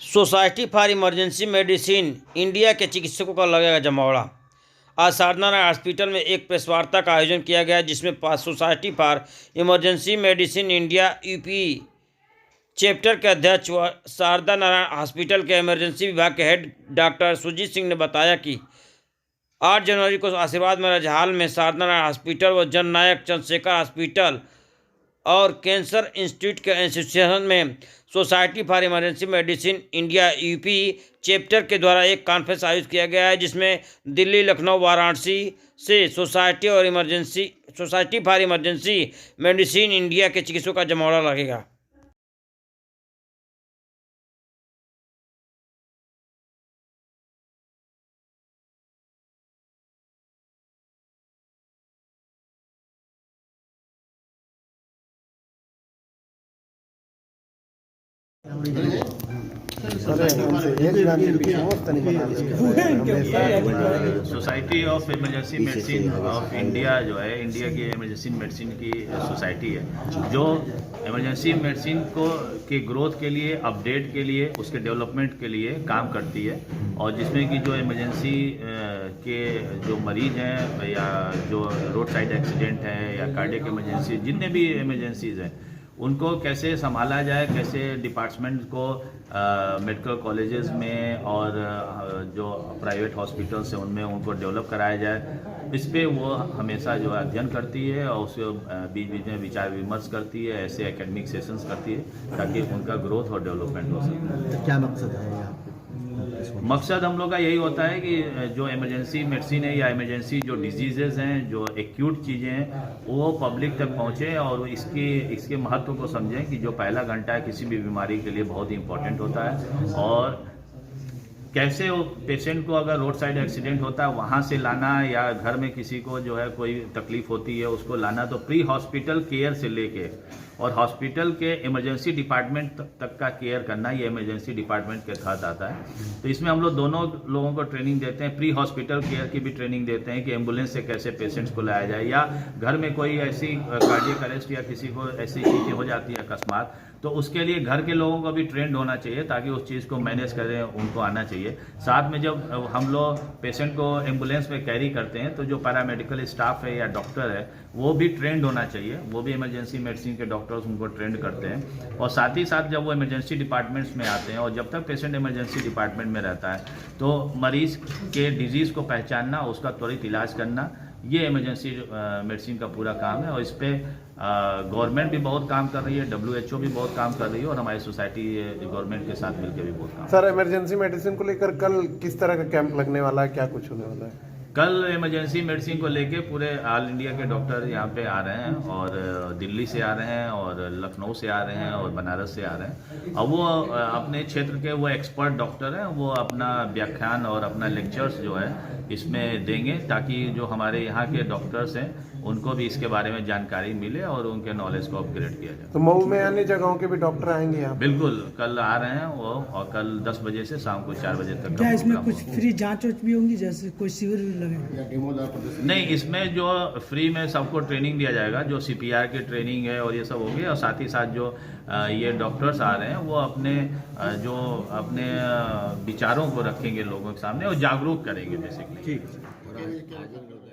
Society for emergency medicine India के चिकित्सकों का लगेगा जमावड़ा। आज साधना हॉस्पिटल में एक प्रेस वार्ता का आयोजन किया गया, जिसमें society for emergency medicine India UP chapter के अध्यक्ष व शारदा नारायण हॉस्पिटल के इमरजेंसी विभाग के हेड डॉक्टर सुजीत सिंह ने बताया कि 8 जनवरी को आशीर्वाद महाराज हाल में शारदा नारायण हॉस्पिटल व जननायक चंद्रशेखर हॉस्पिटल और कैंसर इंस्टीट्यूट के एसोसिएशन में society for emergency medicine India UP chapter के द्वारा एक कॉन्फ्रेंस आयोजित किया गया है, जिसमें दिल्ली, लखनऊ, वाराणसी से society for emergency medicine India के चिकित्सकों का जमावड़ा लगेगा। Society of emergency medicine of India जो है, इंडिया की इमरजेंसी मेडिसिन की सोसाइटी है, जो इमरजेंसी मेडिसिन को के ग्रोथ के लिए, अपडेट के लिए, उसके डेवलपमेंट के लिए काम करती है। और जिसमें कि जो इमरजेंसी के जो मरीज हैं या जो रोड साइड एक्सीडेंट है या कार्डियक इमरजेंसी, जितने भी इमरजेंसीज हैं, उनको कैसे संभाला जाए, कैसे डिपार्टमेंट को मेडिकल कॉलेजेस में और जो प्राइवेट हॉस्पिटल्स हैं उनमें उनको डेवलप कराया जाए, इस पे वो हमेशा जो अध्ययन करती है और उसके बीच बीच में विचार विमर्श करती है, ऐसे एकेडमिक सेशंस करती है ताकि उनका ग्रोथ और डेवलपमेंट हो सके। क्या मकसद है यहाँ? मकसद हम लोग का यही होता है कि जो इमरजेंसी मेडिसिन है या इमरजेंसी जो डिजीजेज हैं, जो एक्यूट चीज़ें हैं, वो पब्लिक तक पहुँचे और इसके महत्व को समझें कि जो पहला घंटा है किसी भी बीमारी के लिए बहुत ही इम्पोर्टेंट होता है। और कैसे वो पेशेंट को अगर रोड साइड एक्सीडेंट होता है वहाँ से लाना, या घर में किसी को जो है कोई तकलीफ होती है उसको लाना, तो प्री हॉस्पिटल केयर से लेके और हॉस्पिटल के इमरजेंसी डिपार्टमेंट तक का केयर करना, ये इमरजेंसी डिपार्टमेंट के तहत आता है। तो इसमें हम लोग दोनों लोगों को ट्रेनिंग देते हैं, प्री हॉस्पिटल केयर की भी ट्रेनिंग देते हैं कि एम्बुलेंस से कैसे पेशेंट्स को लाया जाए, या घर में कोई ऐसी कार्डियक अरेस्ट या किसी को ऐसी चीज़ें हो जाती है अकस्मात, तो उसके लिए घर के लोगों को भी ट्रेंड होना चाहिए ताकि उस चीज़ को मैनेज करें, उनको आना चाहिए। साथ में जब हम लोग पेशेंट को एम्बुलेंस में कैरी करते हैं तो जो पैरामेडिकल स्टाफ है या डॉक्टर है वो भी ट्रेंड होना चाहिए, वो भी इमरजेंसी मेडिसिन के डॉक्टर्स उनको ट्रेंड करते हैं। और साथ ही साथ जब वो इमरजेंसी डिपार्टमेंट्स में आते हैं और जब तक पेशेंट इमरजेंसी डिपार्टमेंट में रहता है तो मरीज के डिजीज़ को पहचानना, उसका त्वरित इलाज करना, ये इमरजेंसी मेडिसिन का पूरा काम है। और इस पर गवर्नमेंट भी बहुत काम कर रही है, WHO भी बहुत काम कर रही है और हमारी सोसाइटी गवर्नमेंट के साथ मिलकर भी बहुत काम। सर, इमरजेंसी मेडिसिन को लेकर कल किस तरह का कैंप लगने वाला है, क्या कुछ होने वाला है? कल इमरजेंसी मेडिसिन को लेके पूरे ऑल इंडिया के डॉक्टर यहाँ पे आ रहे हैं और दिल्ली से आ रहे हैं और लखनऊ से आ रहे हैं और बनारस से आ रहे हैं। और वो अपने क्षेत्र के वो एक्सपर्ट डॉक्टर हैं, वो अपना व्याख्यान और अपना लेक्चर्स जो है इसमें देंगे ताकि जो हमारे यहाँ के डॉक्टर्स हैं उनको भी इसके बारे में जानकारी मिले और उनके नॉलेज को अपग्रेड किया जाए। तो मऊ में अन्य जगहों के भी डॉक्टर आएंगे यहाँ? बिल्कुल, कल आ रहे हैं वो, और कल 10 बजे से शाम को 4 बजे तक। क्या इसमें कुछ फ्री जांच भी होंगी, जैसे कोई शिविर भी लगे? नहीं, इसमें जो फ्री में सबको ट्रेनिंग दिया जाएगा, जो CPR की ट्रेनिंग है और ये सब होगी। और साथ ही साथ जो ये डॉक्टर्स आ रहे हैं वो अपने विचारों को रखेंगे लोगों के सामने और जागरूक करेंगे बेसिकली। ठीक है।